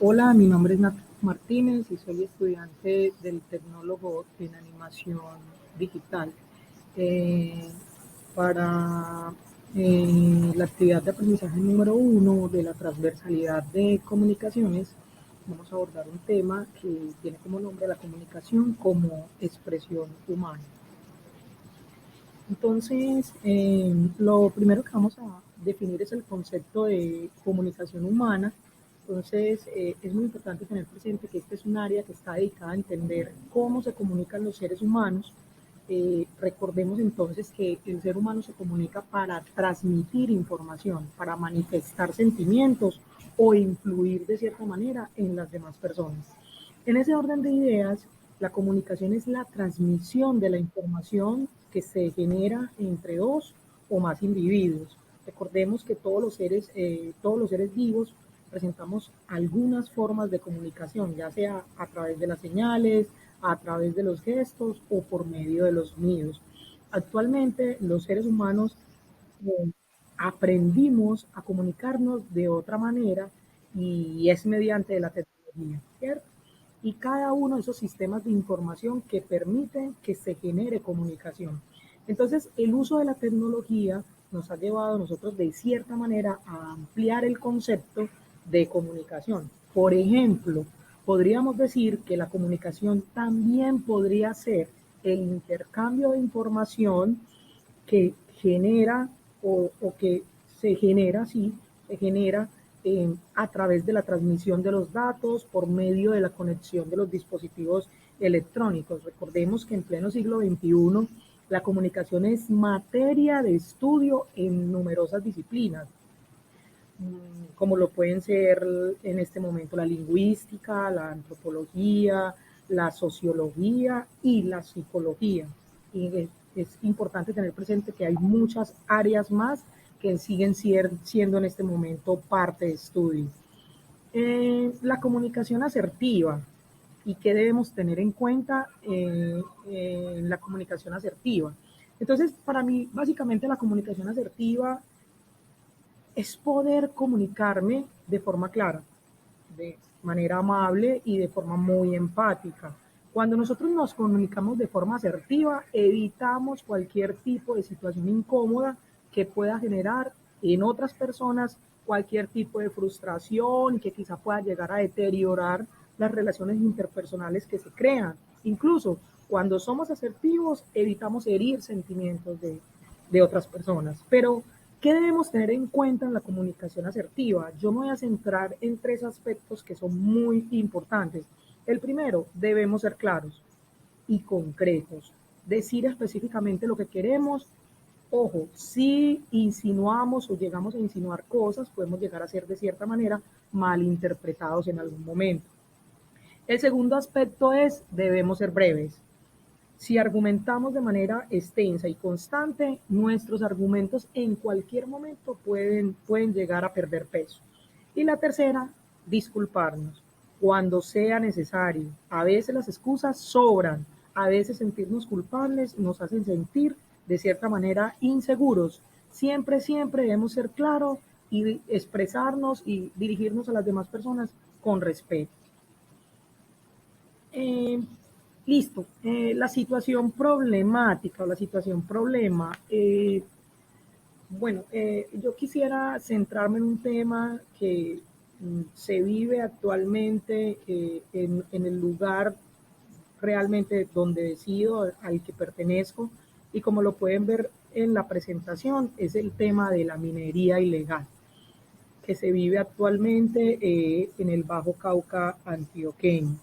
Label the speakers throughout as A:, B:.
A: Hola, mi nombre es Nat Martínez y soy estudiante del tecnólogo en animación digital. Eh, para la actividad de aprendizaje número 1 de la transversalidad de comunicaciones, vamos a abordar un tema que tiene como nombre la comunicación como expresión humana. Entonces, lo primero que vamos a definir es el concepto de comunicación humana. Entonces, es muy importante tener presente que este es un área que está dedicada a entender cómo se comunican los seres humanos. Recordemos entonces que el ser humano se comunica para transmitir información, para manifestar sentimientos o influir de cierta manera en las demás personas. En ese orden de ideas, la comunicación es la transmisión de la información que se genera entre dos o más individuos. Recordemos que todos los seres vivos presentamos algunas formas de comunicación, ya sea a través de las señales, a través de los gestos o por medio de los sonidos. Actualmente los seres humanos eh, aprendimos a comunicarnos de otra manera y es mediante la tecnología, ¿cierto? Y cada uno de esos sistemas de información que permiten que se genere comunicación. Entonces, el uso de la tecnología nos ha llevado a nosotros de cierta manera a ampliar el concepto de comunicación. Por ejemplo, podríamos decir que la comunicación también podría ser el intercambio de información que genera o que se genera, sí, se genera a través de la transmisión de los datos por medio de la conexión de los dispositivos electrónicos. Recordemos que en pleno siglo XXI la comunicación es materia de estudio en numerosas disciplinas, como lo pueden ser en este momento la lingüística, la antropología, la sociología y la psicología. Y es importante tener presente que hay muchas áreas más que siguen siendo en este momento parte de estudio. La comunicación asertiva y qué debemos tener en cuenta en la comunicación asertiva. Entonces, para mí, básicamente la comunicación asertiva es poder comunicarme de forma clara, de manera amable y de forma muy empática. Cuando nosotros nos comunicamos de forma asertiva, evitamos cualquier tipo de situación incómoda que pueda generar en otras personas cualquier tipo de frustración que quizá pueda llegar a deteriorar las relaciones interpersonales que se crean. Incluso cuando somos asertivos, evitamos herir sentimientos de otras personas. Pero ¿qué debemos tener en cuenta en la comunicación asertiva? Yo me voy a centrar en tres aspectos que son muy importantes. El primero, debemos ser claros y concretos, decir específicamente lo que queremos. Ojo, si insinuamos o llegamos a insinuar cosas, podemos llegar a ser de cierta manera malinterpretados en algún momento. El segundo aspecto es, debemos ser breves. Si argumentamos de manera extensa y constante, nuestros argumentos en cualquier momento pueden llegar a perder peso. Y la tercera, disculparnos cuando sea necesario. A veces las excusas sobran, a veces sentirnos culpables nos hacen sentir de cierta manera inseguros. Siempre, siempre debemos ser claros y expresarnos y dirigirnos a las demás personas con respeto. Eh, Listo. La situación problemática o la situación problema. Bueno, yo quisiera centrarme en un tema que se vive actualmente en el lugar realmente donde decido, al que pertenezco, y como lo pueden ver en la presentación, es el tema de la minería ilegal que se vive actualmente en el Bajo Cauca antioqueño.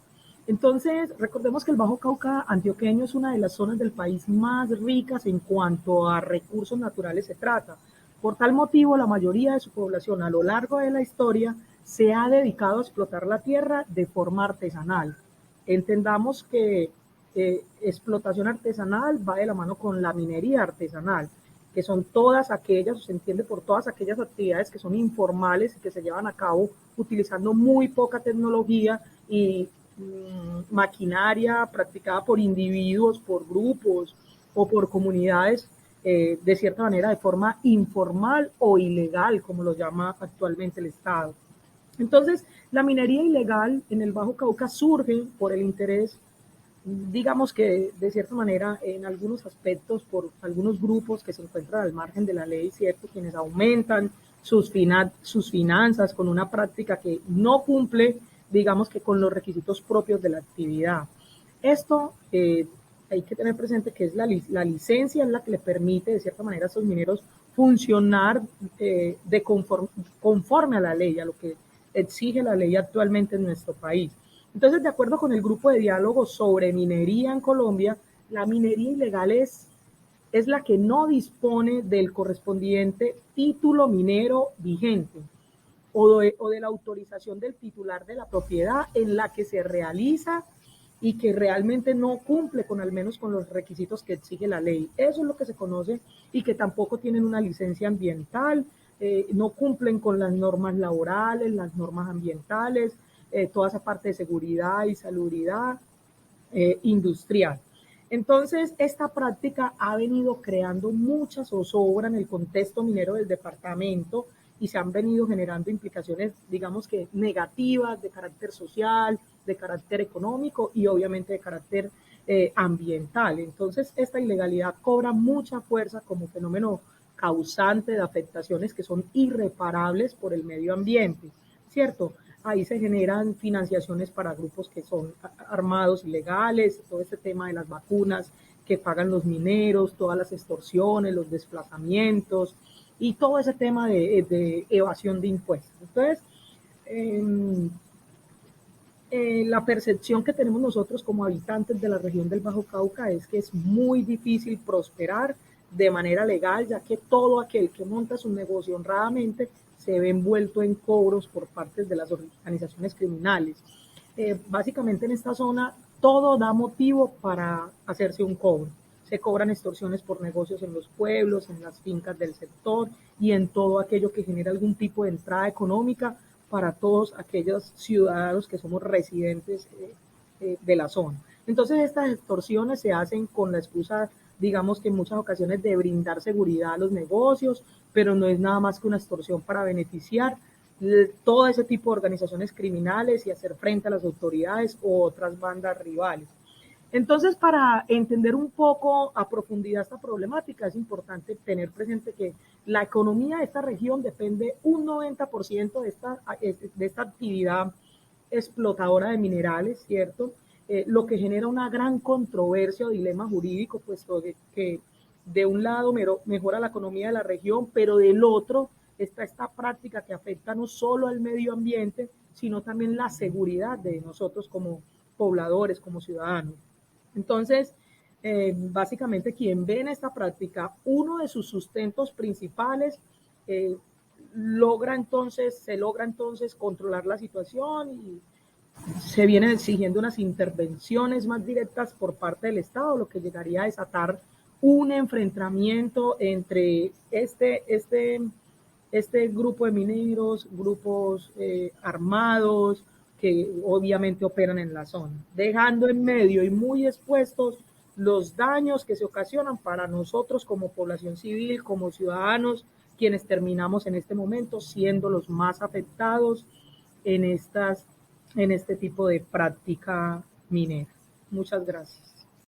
A: Entonces, recordemos que el Bajo Cauca antioqueño es una de las zonas del país más ricas en cuanto a recursos naturales se trata. Por tal motivo, la mayoría de su población a lo largo de la historia se ha dedicado a explotar la tierra de forma artesanal. Entendamos que explotación artesanal va de la mano con la minería artesanal, que son todas aquellas, se entiende por todas aquellas actividades que son informales y que se llevan a cabo utilizando muy poca tecnología y maquinaria practicada por individuos, por grupos o por comunidades, de cierta manera de forma informal o ilegal, como lo llama actualmente el Estado. Entonces, la minería ilegal en el Bajo Cauca surge por el interés, digamos que de cierta manera, en algunos aspectos, por algunos grupos que se encuentran al margen de la ley, ¿cierto? Quienes aumentan sus finanzas con una práctica que no cumple, digamos que con los requisitos propios de la actividad. Esto hay que tener presente que es la licencia es la que le permite de cierta manera a estos mineros funcionar conforme a la ley, a lo que exige la ley actualmente en nuestro país. Entonces, de acuerdo con el grupo de diálogo sobre minería en Colombia, la minería ilegal es la que no dispone del correspondiente título minero vigente o de la autorización del titular de la propiedad en la que se realiza y que realmente no cumple con al menos con los requisitos que exige la ley. Eso es lo que se conoce y que tampoco tienen una licencia ambiental, no cumplen con las normas laborales, las normas ambientales, toda esa parte de seguridad y salubridad industrial. Entonces, esta práctica ha venido creando mucha zozobra en el contexto minero del departamento y se han venido generando implicaciones, digamos que negativas de carácter social, de carácter económico y obviamente de carácter ambiental. Entonces, esta ilegalidad cobra mucha fuerza como fenómeno causante de afectaciones que son irreparables por el medio ambiente, ¿cierto? Ahí se generan financiaciones para grupos que son armados ilegales, todo este tema de las vacunas que pagan los mineros, todas las extorsiones, los desplazamientos y todo ese tema de evasión de impuestos. Entonces, eh, la percepción que tenemos nosotros como habitantes de la región del Bajo Cauca es que es muy difícil prosperar de manera legal, ya que todo aquel que monta su negocio honradamente se ve envuelto en cobros por parte de las organizaciones criminales. Básicamente en esta zona todo da motivo para hacerse un cobro. Se cobran extorsiones por negocios en los pueblos, en las fincas del sector y en todo aquello que genera algún tipo de entrada económica para todos aquellos ciudadanos que somos residentes de la zona. Entonces estas extorsiones se hacen con la excusa, digamos que en muchas ocasiones, de brindar seguridad a los negocios, pero no es nada más que una extorsión para beneficiar todo ese tipo de organizaciones criminales y hacer frente a las autoridades o otras bandas rivales. Entonces, para entender un poco a profundidad esta problemática, es importante tener presente que la economía de esta región depende un 90% de esta actividad explotadora de minerales, ¿cierto? Lo que genera una gran controversia o dilema jurídico, puesto que de un lado mejora la economía de la región, pero del otro está esta práctica que afecta no solo al medio ambiente, sino también la seguridad de nosotros como pobladores, como ciudadanos. Entonces, básicamente quien ve en esta práctica uno de sus sustentos principales, eh, se logra entonces controlar la situación y se vienen exigiendo unas intervenciones más directas por parte del Estado, lo que llegaría a desatar un enfrentamiento entre este grupo de mineros, grupos armados que obviamente operan en la zona, dejando en medio y muy expuestos los daños que se ocasionan para nosotros como población civil, como ciudadanos, quienes terminamos en este momento siendo los más afectados en, en este tipo de práctica minera. Muchas gracias.